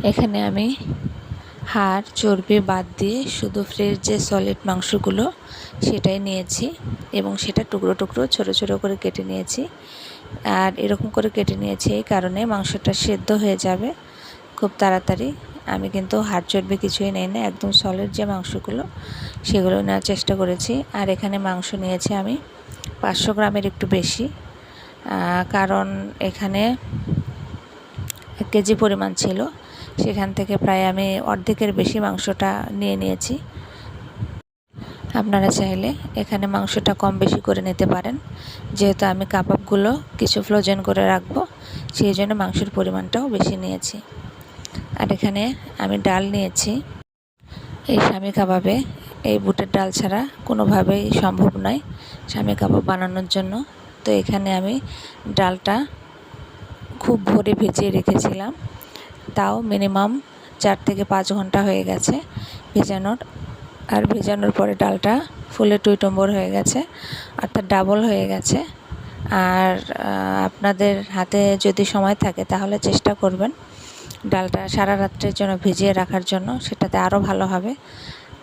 এখানে আমি হাড় চর্বি বাদ দিয়ে শুধু ফ্রেশ যে সলিড মাংসগুলো সেটাই নিয়েছি এবং সেটা টুকরো টুকরো ছোট ছোট করে কেটে নিয়েছি। আর এরকম করে কেটে নিয়েছি এই কারণে মাংসটা সেদ্ধ হয়ে যাবে খুব তাড়াতাড়ি। আমি কিন্তু হাড় চর্বি কিছুই নেই না, একদম সলিড যে মাংসগুলো সেগুলো নেওয়ার চেষ্টা করেছি। আর এখানে মাংস নিয়েছি আমি 500 গ্রামের একটু বেশি, কারণ এখানে 1 কেজি পরিমাণ ছিল, সেখান থেকে প্রায় আমি অর্ধেকের বেশি মাংসটা নিয়েছি। আপনারা চাইলে এখানে মাংসটা কম বেশি করে নিতে পারেন, যেহেতু আমি কাবাবগুলো কিছু ফ্রোজেন করে রাখবো সেই জন্য মাংসের পরিমাণটাও বেশি নিয়েছি। আর এখানে আমি ডাল নিয়েছি। এই স্বামী কাবাবে এই বুটের ডাল ছাড়া কোনোভাবেই সম্ভব নয় স্বামী কাবাব বানানোর জন্য। তো এখানে আমি ডালটা খুব ভোরে ভিজিয়ে রেখেছিলাম, তাও মিনিমাম 4 থেকে 5 ঘন্টা হয়ে গেছে ভেজানোর। আর ভেজানোর পরে ডালটা ফুলে টইটম্বর হয়ে গেছে, অর্থাৎ ডাবল হয়ে গেছে। আর আপনাদের হাতে যদি সময় থাকে তাহলে চেষ্টা করবেন ডালটা সারা রাত্রের জন্য ভিজিয়ে রাখার জন্য, সেটাতে আরও ভালো হবে।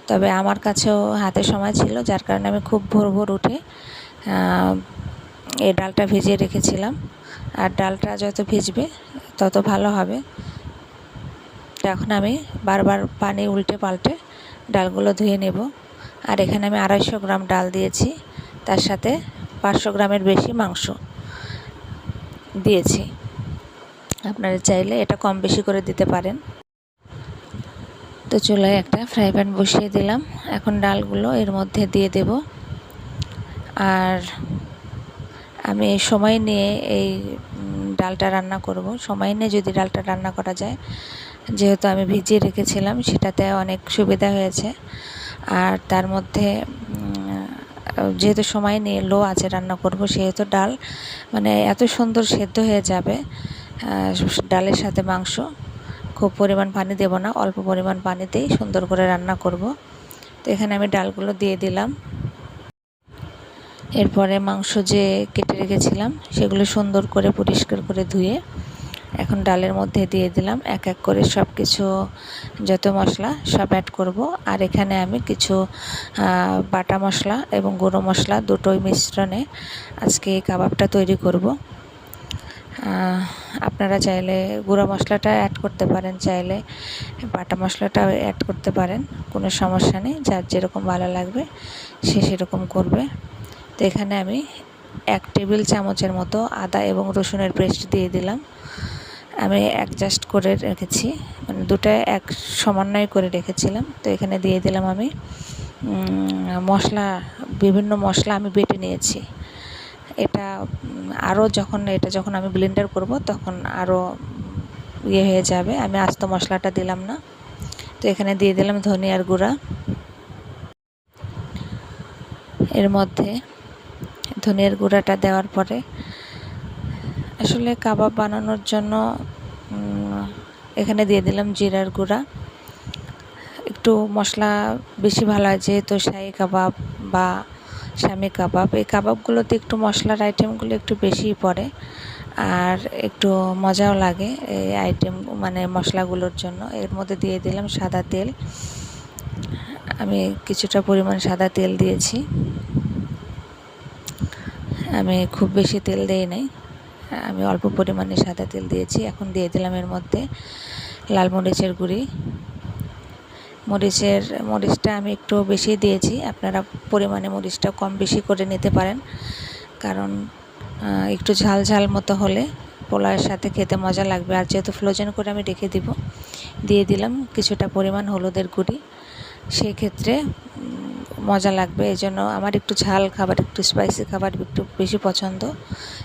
তবে আমার কাছেও হাতে সময় ছিল, যার কারণে আমি খুব ভোর ভোর উঠে এই ডালটা ভিজিয়ে রেখেছিলাম। আর ডালটা যত ভিজবে তত ভালো হবে। এখন আমি বারবার পানি উল্টে পাল্টে ডালগুলো ধুয়ে নেব। আর এখানে আমি 250 গ্রাম ডাল দিয়েছি, তার সাথে 500 গ্রামের বেশি মাংস দিয়েছি। আপনারা চাইলে এটা কম বেশি করে দিতে পারেন। তো চুলায় একটা ফ্রাই প্যান বসিয়ে দিলাম, এখন ডালগুলো এর মধ্যে দিয়ে দেব। আর আমি সময় নিয়ে এই ডালটা রান্না করব। সময় নিয়ে যদি ডালটা রান্না করা যায়, যেহেতু আমি ভিজিয়ে রেখেছিলাম সেটাতে অনেক সুবিধা হয়েছে। আর তার মধ্যে যেহেতু সময় নিয়ে লো আঁচে রান্না করব, সেহেতু ডাল মানে এত সুন্দর সেদ্ধ হয়ে যাবে। ডালের সাথে মাংস খুব পরিমাণ পানি দেব না, অল্প পরিমাণ পানিতেই সুন্দর করে রান্না করব। তো এখানে আমি ডালগুলো দিয়ে দিলাম। এরপরে মাংস যে কেটে রেখেছিলাম সেগুলো সুন্দর করে পরিষ্কার করে ধুয়ে এখন ডালের মধ্যে দিয়ে দিলাম। এক এক করে সব কিছু যত মশলা সব অ্যাড করব। আর এখানে আমি কিছু বাটা মশলা এবং গুঁড়ো মশলা দুটোই মিশ্রণে আজকে এই কাবাবটা তৈরি করব। আপনারা চাইলে গুঁড়ো মশলাটা অ্যাড করতে পারেন, চাইলে বাটা মশলাটাও অ্যাড করতে পারেন, কোনো সমস্যা নেই। যার যেরকম ভালো লাগবে সে সেরকম করবে। তো এখানে আমি 1 টেবিল চামচের মতো আদা এবং রসুনের পেস্ট দিয়ে দিলাম। আমি অ্যাডজাস্ট করে রেখেছি, মানে দুটো এক সমন্বয় করে রেখেছিলাম। তো এখানে দিয়ে দিলাম আমি মশলা, বিভিন্ন মশলা আমি বেটে নিয়েছি। এটা যখন আমি ব্লেন্ডার করব তখন আরও হয়ে যাবে, আমি আস্ত মশলাটা দিলাম না। তো এখানে দিয়ে দিলাম ধনিয়ার গুঁড়া। এর মধ্যে ধনিয়ার গুঁড়াটা দেওয়ার পরে আসলে কাবাব বানানোর জন্য এখানে দিয়ে দিলাম জিরার গুঁড়া। একটু মশলা বেশি ভালো হয়, যেহেতু শাহী কাবাব বা স্বামী কাবাব, এই কাবাবগুলোতে একটু মশলার আইটেমগুলো একটু বেশিই পড়ে আর একটু মজাও লাগে এই আইটেম মানে মশলাগুলোর জন্য। এর মধ্যে দিয়ে দিলাম সাদা তেল। আমি কিছুটা পরিমাণ সাদা তেল দিয়েছি, আমি খুব বেশি তেল দেই নাই, আমি অল্প পরিমাণে সাদা তেল দিয়েছি। এখন দিয়ে দিলাম এর মধ্যে লাল মরিচের গুঁড়ি। মরিচটা আমি একটু বেশি দিয়েছি, আপনারা পরিমাণে মরিচটা কম বেশি করে নিতে পারেন, কারণ একটু ঝাল ঝাল মতো হলে পোলাওয়ের সাথে খেতে মজা লাগবে। আর যেহেতু ফ্রোজেন করে আমি রেখে দিব, দিয়ে দিলাম কিছুটা পরিমাণ হলুদের গুঁড়ি, সেই ক্ষেত্রে মজা লাগবে। এই জন্য আমার একটু ঝাল খাবার, একটু স্পাইসি খাবার একটু বেশি পছন্দ।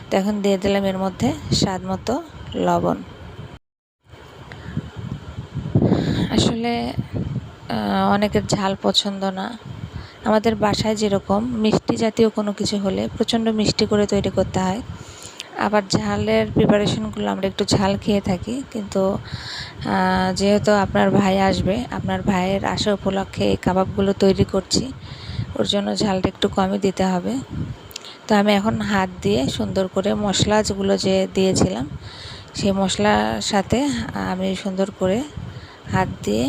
তো এখন দিয়ে দিলাম এর মধ্যে স্বাদ মতো লবণ। আসলে অনেকের ঝাল পছন্দ না, আমাদের বাসায় যেরকম মিষ্টি জাতীয় কোনো কিছু হলে প্রচণ্ড মিষ্টি করে তৈরি করতে হয়, আবার ঝালের প্রিপারেশনগুলো আমরা একটু ঝাল খেয়ে থাকি। কিন্তু যেহেতু আপনার ভাই আসবে, আপনার ভাইয়ের আসা উপলক্ষে এই কাবাবগুলো তৈরি করছি, ওর জন্য ঝালটা একটু কমই দিতে হবে। তো আমি এখন হাত দিয়ে সুন্দর করে মশলা যেগুলো যে দিয়েছিলাম সেই মশলার সাথে আমি সুন্দর করে হাত দিয়ে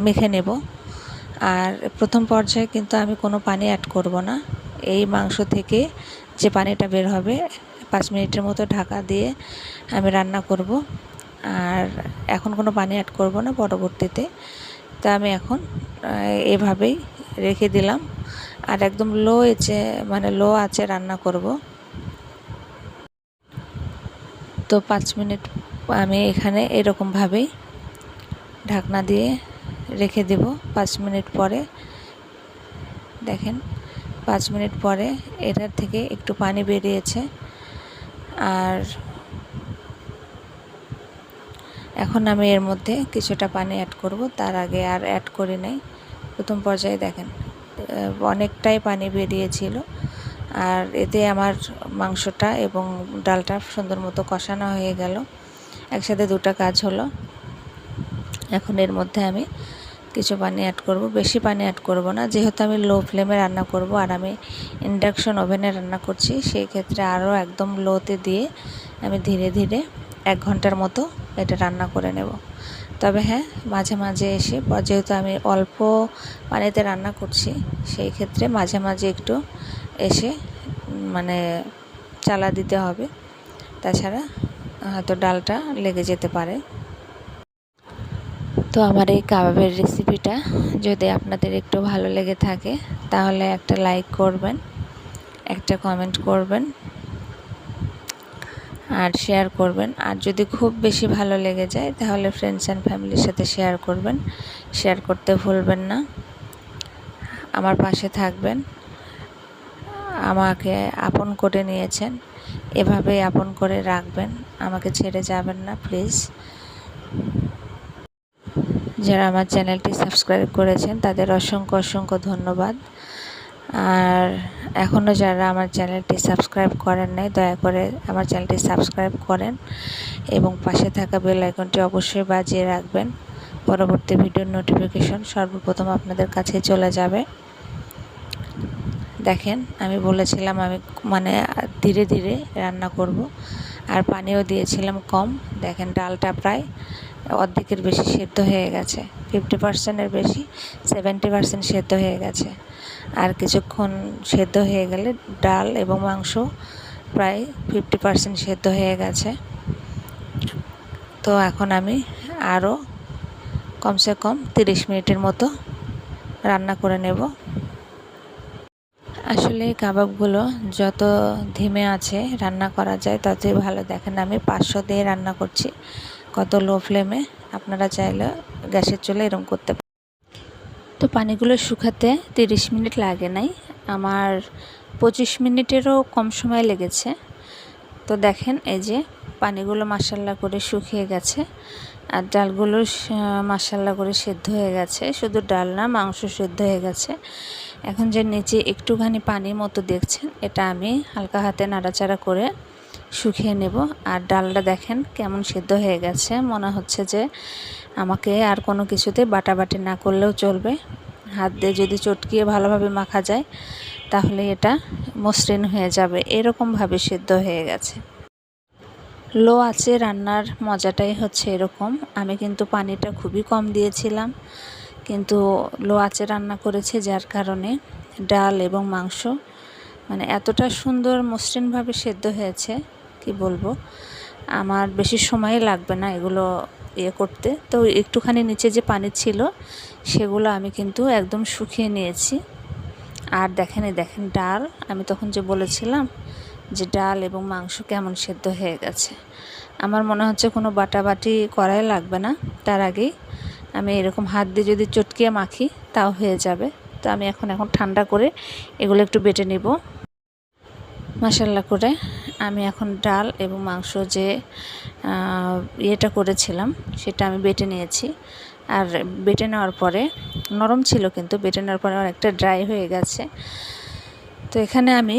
মেখে নেব। আর প্রথম পর্যায়ে কিন্তু আমি কোনো পানি অ্যাড করব না। এই মাংস থেকে যে পানিটা বের হবে 5 মিনিটের মতো ঢাকা দিয়ে আমি রান্না করব। আর এখন কোনো পানি অ্যাড করব না পরবর্তীতে। তো আমি এখন এভাবেই রেখে দিলাম। আর একদম লো আঁচে রান্না করব। তো 5 মিনিট আমি এখানে এরকমভাবেই ঢাকনা দিয়ে রেখে দেব। 5 মিনিট পরে দেখেন 5 মিনিট পরে এটার থেকে একটু পানি বেরিয়েছে। আর এখন আমি এর মধ্যে কিছুটা পানি অ্যাড করব। তার আগে আর অ্যাড করি নাই। প্রথম পর্যায়ে দেখেন অনেকটাই পানি বেরিয়েছিল। আর এতে আমার মাংসটা এবং ডালটা সুন্দর মতো কষানো হয়ে গেল। একসাথে দুটো কাজ হলো। এখন এর মধ্যে আমি কিছু পানি অ্যাড করব। বেশি পানি অ্যাড করব না, যেহেতু আমি লো ফ্লেমে রান্না করব আর আমি ইন্ডাকশন ওভেনে রান্না করছি। সেই ক্ষেত্রে আরও একদম লোতে দিয়ে আমি ধীরে ধীরে 1 ঘন্টার মতো এটা রান্না করে নেব। তবে হ্যাঁ, মাঝে মাঝে এসে যেহেতু আমি অল্প পানিতে রান্না করছি, সেই ক্ষেত্রে মাঝে মাঝে একটু এসে চালা দিতে হবে, তাছাড়া হয়তো ডালটা লেগে যেতে পারে। তো আমার এই কাবাবের রেসিপিটা যদি আপনাদের একটু ভালো লেগে থাকে তাহলে একটা লাইক করবেন, একটা কমেন্ট করবেন আর শেয়ার করবেন। আর যদি খুব বেশি ভালো লেগে যায় তাহলে ফ্রেন্ডস অ্যান্ড ফ্যামিলির সাথে শেয়ার করবেন। শেয়ার করতে ভুলবেন না। আমার পাশে থাকবেন। আমাকে আপন করে নিয়েছেন, এভাবেই আপন করে রাখবেন। আমাকে ছেড়ে যাবেন না প্লিজ। যারা আমার চ্যানেলটি সাবস্ক্রাইব করেছেন তাদের অসংখ্য অসংখ্য ধন্যবাদ। আর এখনও যারা আমার চ্যানেলটি সাবস্ক্রাইব করেন নাই, দয়া করে আমার চ্যানেলটি সাবস্ক্রাইব করেন এবং পাশে থাকা বেল আইকনটি অবশ্যই বাজিয়ে রাখবেন। পরবর্তী ভিডিওর নোটিফিকেশন সর্বপ্রথম আপনাদের কাছে চলে যাবে। দেখেন আমি বলেছিলাম আমি ধীরে ধীরে রান্না করব, আর পানিও দিয়েছিলাম কম। দেখেন ডালটা প্রায় অর্ধেকের বেশি সেদ্ধ হয়ে গেছে। 50%-এর বেশি, 70% সেদ্ধ হয়ে গেছে। আর কিছুক্ষণ সেদ্ধ হয়ে গেলে ডাল এবং মাংস প্রায় 50% সেদ্ধ হয়ে গেছে। তো এখন আমি আরও কমসে কম 30 মিনিটের মতো রান্না করে নেব। আসলে এই কাবাবগুলো যত ধিমে আছে রান্না করা যায় ততই ভালো। দেখেন আমি 500 দিয়ে রান্না করছি, কত লো ফ্লেমে। আপনারা চাইলে গ্যাসের চুলা এরকম করতে পারেন। তো পানিগুলো শুকাতে 30 মিনিট লাগে নাই, আমার 25 মিনিটেরও কম সময় লেগেছে। তো দেখেন এই যে পানিগুলো মাশাআল্লাহ করে শুকিয়ে গেছে, আর ডালগুলো মাশাআল্লাহ করে সেদ্ধ হয়ে গেছে। শুধু ডাল না, মাংস সেদ্ধ হয়ে গেছে। এখন যে নিচে একটুখানি পানির মতো দেখছেন, এটা আমি হালকা হাতে নাড়াচাড়া করে শুকিয়ে নেব। আর ডালটা দেখেন কেমন সেদ্ধ হয়ে গেছে। মনে হচ্ছে যে আমাকে আর কোনো কিছুতে বাটাবাটি না করলেও চলবে। হাত দিয়ে যদি চটকিয়ে ভালোভাবে মাখা যায় তাহলে এটা মসৃণ হয়ে যাবে। এরকমভাবে সেদ্ধ হয়ে গেছে। লো আঁচে রান্নার মজাটাই হচ্ছে এরকম। আমি কিন্তু পানিটা খুবই কম দিয়েছিলাম, কিন্তু লো আঁচে রান্না করেছে, যার কারণে ডাল এবং মাংস এতটা সুন্দর মসৃণভাবে সেদ্ধ হয়েছে কি বলবো। আমার বেশি সময় লাগবে না এগুলো করতে। তো একটুখানি নিচে যে পানি ছিল সেগুলো আমি কিন্তু একদম শুকিয়ে নিয়েছি। আর দেখেন ডাল, আমি তখন যে বলেছিলাম যে ডাল এবং মাংস কেমন সেদ্ধ হয়ে গেছে। আমার মনে হচ্ছে কোনো বাটাবাটি করাই লাগবে না। তার আগেই আমি এরকম হাত দিয়ে যদি চটকিয়ে মাখি তাও হয়ে যাবে। তো আমি এখন ঠান্ডা করে এগুলো একটু বেটে নিব। মাশাআল্লাহ করে আমি এখন ডাল এবং মাংস যে ইয়েটা করেছিলাম সেটা আমি বেটে নিয়েছি। আর বেটে নেওয়ার পরে নরম ছিল, কিন্তু বেটে নেওয়ার পরে অনেকটা ড্রাই হয়ে গেছে। তো এখানে আমি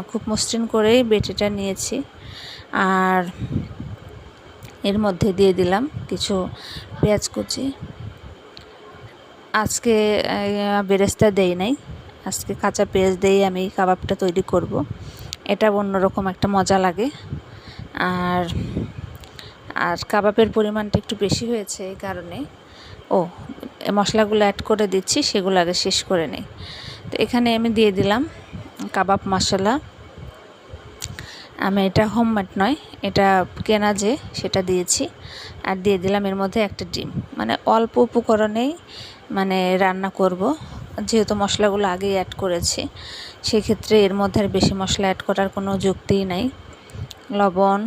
খুব মসৃণ করেই বেটেটা নিয়েছি। আর এর মধ্যে দিয়ে দিলাম কিছু পেঁয়াজ কুচি। আজকে বেরেস্তা দেই নাই, আজকে কাঁচা পেঁয়াজ দিয়েই আমি কাবাবটা তৈরি করব। এটা অন্যরকম একটা মজা লাগে। আর আর কাবাবের পরিমাণটা একটু বেশি হয়েছে এই কারণে মশলাগুলো অ্যাড করে দিচ্ছি, সেগুলো আগে শেষ করে নেই। তো এখানে আমি দিয়ে দিলাম কাবাব মশলা। আমি এটা হোমমেড নয়, এটা কেনা যে সেটা দিয়েছি। আর দিয়ে দিলাম এর মধ্যে একটা ডিম। মানে অল্প উপকরণেই রান্না করব, যেহেতু মশলাগুলো আগেই অ্যাড করেছি, সেক্ষেত্রে এর মধ্যে আর বেশি মশলা অ্যাড করার কোনো যুক্তিই নাই। লবণ,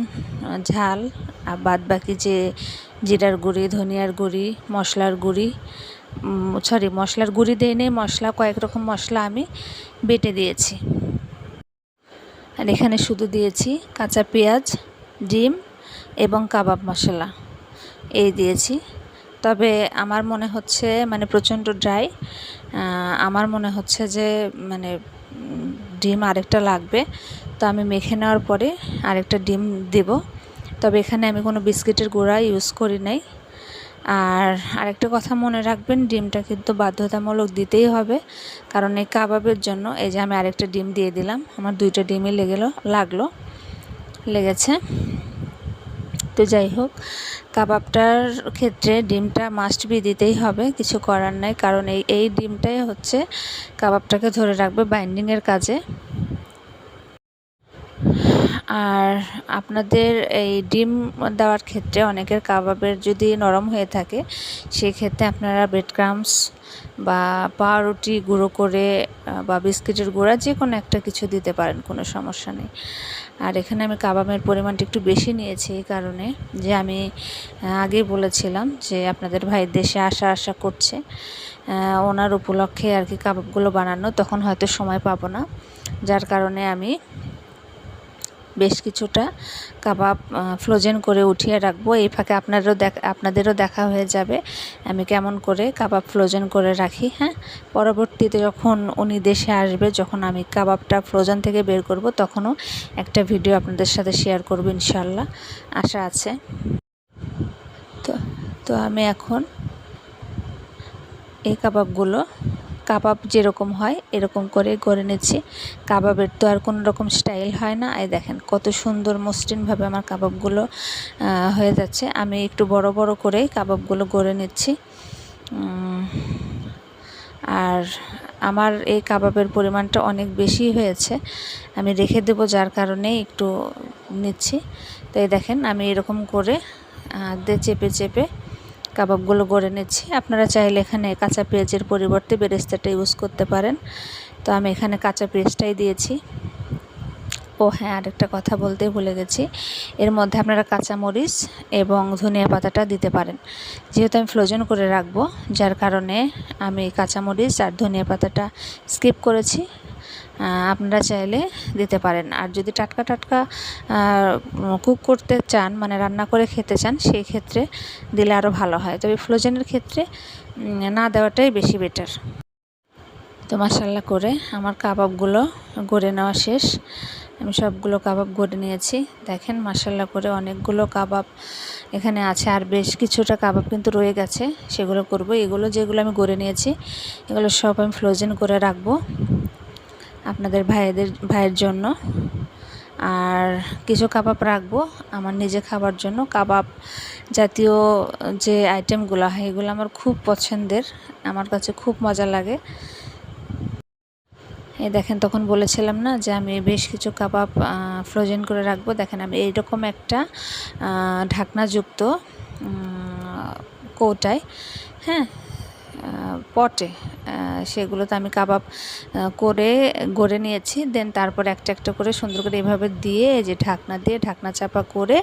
ঝাল আর বাদ বাকি যে জিরার গুঁড়ি, ধনিয়ার গুঁড়ি, মশলার গুঁড়ি মশলার গুঁড়ি দিয়ে নেই, মশলা কয়েক রকম মশলা আমি বেটে দিয়েছি। আর এখানে শুধু দিয়েছি কাঁচা পেঁয়াজ, ডিম এবং কাবাব মশলা এই দিয়েছি। তবে আমার মনে হচ্ছে প্রচণ্ড ড্রাই, আমার মনে হচ্ছে যে ডিম আরেকটা লাগবে। তো আমি মেখে নেওয়ার পরে আরেকটা ডিম দেব। তবে এখানে আমি কোনো বিস্কিটের গুঁড়া ইউজ করি নাই। আর আরেকটা কথা মনে রাখবেন, ডিমটা কিন্তু বাধ্যতামূলক দিতেই হবে, কারণ এই কাবাবের জন্য। এই যে আমি আরেকটা ডিম দিয়ে দিলাম, আমার 2টা ডিমই লেগেছে। তো যাই হোক, কাবাবটার ক্ষেত্রে ডিমটা মাস্ট বি দিতেই হবে, কিছু করার নাই, কারণ এই ডিমটাই হচ্ছে কাবাবটাকে ধরে রাখবে বাইন্ডিংয়ের কাজে। আর আপনাদের এই ডিম দেওয়ার ক্ষেত্রে অনেকের কাবাবের যদি নরম হয়ে থাকে, সেক্ষেত্রে আপনারা ব্রেড ক্রাম্বস বা পাউরুটি গুঁড়ো করে বা বিস্কিটের গুঁড়া যে কোনো একটা কিছু দিতে পারেন, কোনো সমস্যা নেই। আর এখানে আমি কাবাবের পরিমাণটা একটু বেশি নিয়েছি এই কারণে যে আমি আগেই বলেছিলাম যে আপনাদের ভাই দেশে আসা করছে, ওনার উপলক্ষে আর কি কাবাবগুলো বানানো, তখন হয়তো সময় পাবো না, যার কারণে আমি বেশ কিছুটা কাবাব ফ্রোজেন করে উঠিয়ে রাখবো। এই ফাঁকে আপনাদেরও দেখা হয়ে যাবে আমি কেমন করে কাবাব ফ্রোজেন করে রাখি। হ্যাঁ, পরবর্তীতে যখন উনি দেশে আসবে, যখন আমি কাবাবটা ফ্রোজেন থেকে বের করব, তখনও একটা ভিডিও আপনাদের সাথে শেয়ার করব ইনশাল্লাহ, আশা আছে। তো আমি এখন এই কাবাব যেরকম হয় এরকম করে গড়ে নিচ্ছি। কাবাবের তো আর কোনো রকম স্টাইল হয় না। এই দেখেন কত সুন্দর মসৃণভাবে আমার কাবাবগুলো হয়ে যাচ্ছে। আমি একটু বড় বড় করেই কাবাবগুলো গড়ে নিচ্ছি। আর আমার এই কাবাবের পরিমাণটা অনেক বেশি হয়েছে, আমি রেখে দেবো, যার কারণে একটু নিচ্ছি। তো এই দেখেন আমি এরকম করে চেপে চেপে কাবাবগুলো গড়ে নিচ্ছি। আপনারা চাইলে এখানে কাঁচা পেঁয়াজের পরিবর্তে বেরেস্তাটা ইউজ করতে পারেন। তো আমি এখানে কাঁচা পেঁয়াজটাই দিয়েছি। হ্যাঁ, আরেকটা কথা বলতে ভুলে গেছি, এর মধ্যে আপনারা কাঁচামরিচ এবং ধনিয়া পাতাটা দিতে পারেন। যেহেতু আমি ফ্রোজেন করে রাখবো, যার কারণে আমি কাঁচামরিচ আর ধনিয়া পাতাটা স্কিপ করেছি। আপনারা চাইলে দিতে পারেন। আর যদি টাটকা কুক করতে চান, রান্না করে খেতে চান, সেই ক্ষেত্রে দিলে আরও ভালো হয়। তবে ফ্রোজেনের ক্ষেত্রে না দেওয়াটাই বেশি বেটার। তো মাশাআল্লাহ করে আমার কাবাবগুলো গড়ে নেওয়া শেষ। আমি সবগুলো কাবাব গড়ে নিয়েছি। দেখেন মাশাআল্লাহ করে অনেকগুলো কাবাব এখানে আছে, আর বেশ কিছুটা কাবাব কিন্তু রয়ে গেছে, সেগুলো করব। যেগুলো আমি গড়ে নিয়েছি, এগুলো সব আমি ফ্রোজেন করে রাখবো আপনাদের ভাইয়ের জন্য। আর কিছু কাবাব রাখবো আমার নিজে খাবার জন্য। কাবাব জাতীয় যে আইটেমগুলো হয়, এগুলো আমার খুব পছন্দের, আমার কাছে খুব মজা লাগে। এই দেখেন, তখন বলেছিলাম না যে আমি বেশ কিছু কাবাব ফ্রোজেন করে রাখবো। দেখেন আমি এইরকম একটা ঢাকনাযুক্ত কৌটায়, হ্যাঁ, পটে, সেগুলোতে আমি কাবাব করে গড়ে নিয়েছি। দেন তারপর একটা একটা করে সুন্দর করে এভাবে দিয়ে, যে ঢাকনা চাপা করে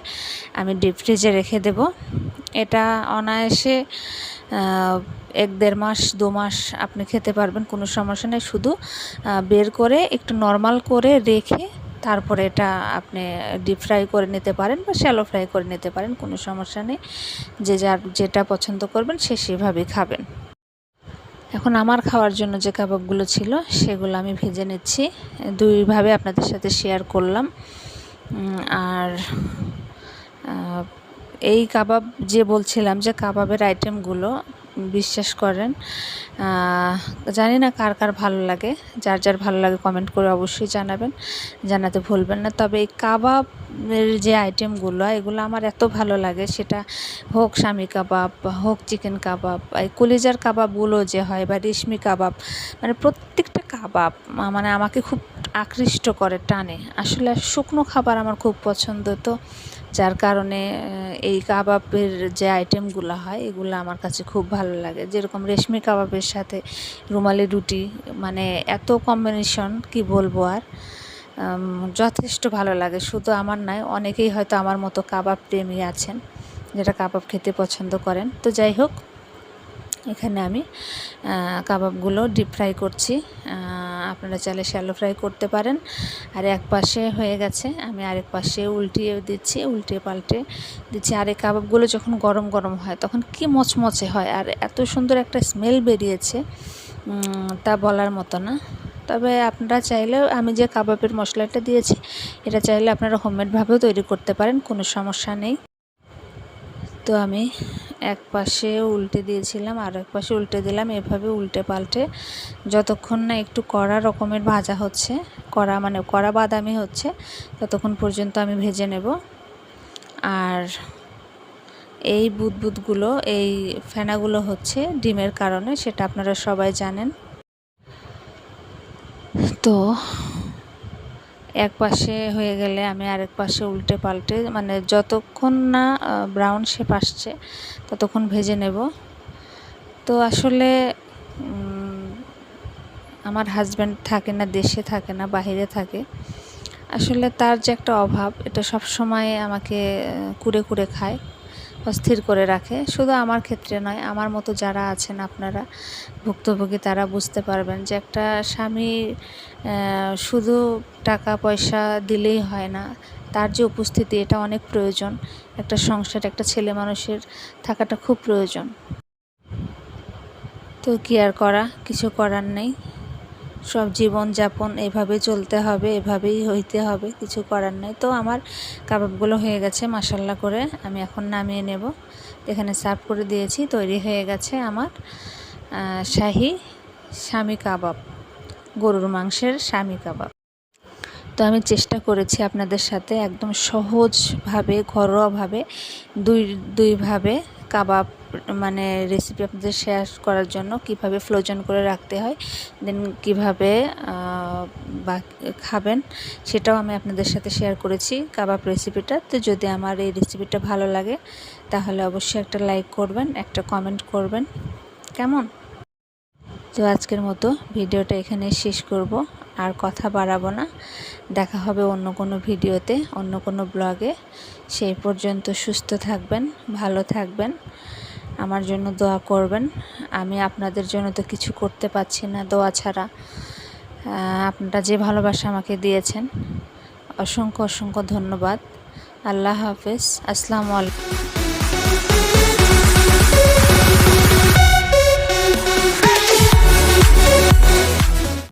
আমি ডিপ ফ্রিজে রেখে দেব। এটা অনায়াসে 1-1.5 মাস 2 মাস আপনি খেতে পারবেন, কোনো সমস্যা নেই। শুধু বের করে একটু নর্মাল করে রেখে তারপরে এটা আপনি ডিপ ফ্রাই করে নিতে পারেন বা শ্যালো ফ্রাই করে নিতে পারেন, কোনো সমস্যা নেই। যার যেটা পছন্দ করবেন সে সেভাবেই খাবেন। এখন আমার খাওয়ার জন্য যে কাবাবগুলো ছিল সেগুলো আমি ভেজে নিচ্ছি। দুইভাবে আপনাদের সাথে শেয়ার করলাম। আর এই কাবাব যে বলছিলাম, যে কাবাবের আইটেমগুলো বিশ্বাস করেন, জানি না কার কার ভালো লাগে, যার ভালো লাগে কমেন্ট করে অবশ্যই জানাবেন, জানাতে ভুলবেন না। তবে এই কাবাব কাবাবের যে আইটেমগুলো এগুলো আমার এত ভালো লাগে, সেটা হোক স্বামী কাবাব, হোক চিকেন কাবাব, এই কলিজার কাবাবগুলো যে হয় বা রেশমি কাবাব, মানে প্রত্যেকটা কাবাব মানে আমাকে খুব আকৃষ্ট করে, টানে। আসলে শুকনো খাবার আমার খুব পছন্দ, তো যার কারণে এই কাবাবের যে আইটেমগুলো হয় এগুলো আমার কাছে খুব ভালো লাগে। যেরকম রেশমি কাবাবের সাথে রুমালি রুটি, মানে এত কম্বিনেশন কি বলবো আর, যথেষ্ট ভালো লাগে। শুধু আমার নয়, অনেকেই হয়তো আমার মতো কাবাব প্রেমী আছেন যেটা কাবাব খেতে পছন্দ করেন। তো যাই হোক, এখানে আমি কাবাবগুলো ডিপ ফ্রাই করছি। আপনারা চাইলে শ্যালো ফ্রাই করতে পারেন। আর এক পাশে হয়ে গেছে, আমি আরেক পাশে উল্টিয়ে দিচ্ছি, উল্টে পাল্টে দিচ্ছি। আর এই কাবাবগুলো যখন গরম গরম হয় তখন কি মচমচে হয়, আর এত সুন্দর একটা স্মেল বেরিয়েছে তা বলার মতো না। তবে আপনারা চাইলে, আমি যে কাবাবের মশলাটা দিয়েছি এটা চাইলে আপনারা হোমমেডভাবেও তৈরি করতে পারেন, কোনো সমস্যা নেই। তো আমি এক পাশে উল্টে দিয়েছিলাম, আর এক পাশে উল্টে দিলাম, এভাবে উল্টে পাল্টে যতক্ষণ না একটু কড়া রকমের ভাজা হচ্ছে, কড়া মানে কড়া বাদামি হচ্ছে, ততক্ষণ পর্যন্ত আমি ভেজে নেব। আর এই বুদবুদগুলো, এই ফেনাগুলো হচ্ছে ডিমের কারণে, সেটা আপনারা সবাই জানেন। তো এক পাশে হয়ে গেলে আমি আরেক পাশে উল্টে পাল্টে, মানে যতক্ষণ না ব্রাউন শেপ আসছে ততক্ষণ ভেজে নেব। তো আসলে আমার হাজব্যান্ড থাকে না, দেশে থাকে না, বাইরে থাকে। আসলে তার যে একটা অভাব, এটা সব সময় আমাকে কুরে কুরে খায়, অস্থির করে রাখে। শুধু আমার ক্ষেত্রে নয়, আমার মতো যারা আছেন আপনারা ভুক্তভোগী, তারা বুঝতে পারবেন যে একটা স্বামী শুধু টাকা পয়সা দিলেই হয় না, তার যে উপস্থিতি এটা অনেক প্রয়োজন। একটা সংসার, একটা ছেলে মানুষের থাকাটা খুব প্রয়োজন। তো কি আর করা, কিছু করার নেই। সব জীবনযাপন এভাবে চলতে হবে, এভাবেই হইতে হবে, কিছু করার নেই। তো আমার কাবাবগুলো হয়ে গেছে মাশাল্লাহ করে, আমি এখন নামিয়ে নেব। এখানে সার্ভ করে দিয়েছি, তৈরি হয়ে গেছে আমার শাহি স্বামী কাবাব, গরুর মাংসের স্বামী কাবাব। তো আমি চেষ্টা করেছি আপনাদের সাথে একদম সহজভাবে, ঘরোয়াভাবে দুইভাবে কাবাব মানে রেসিপি আপনাদের শেয়ার করার জন্য, কিভাবে ফ্রোজেন করে রাখতে হয়, দেন কিভাবে বা খাবেন সেটাও আমি আপনাদের সাথে শেয়ার করেছি কাবাব রেসিপিটা। তো যদি আমার এই রেসিপিটা ভালো লাগে তাহলে অবশ্যই একটা লাইক করবেন, একটা কমেন্ট করবেন, কেমন? তো আজকের মতো ভিডিওটা এখানে শেষ করব, আর কথা বাড়াবো না। দেখা হবে অন্য কোনো ভিডিওতে, অন্য কোনো ব্লগে। সেই পর্যন্ত সুস্থ থাকবেন, ভালো থাকবেন, আমার জন্য দোয়া করবেন। আমি আপনাদের জন্য তো কিছু করতে পারছি না দোয়া ছাড়া। আপনারা যে ভালোবাসা আমাকে দিয়েছেন, অসংখ্য অসংখ্য ধন্যবাদ। আল্লাহ হাফেজ, আসসালামু আলাইকুম।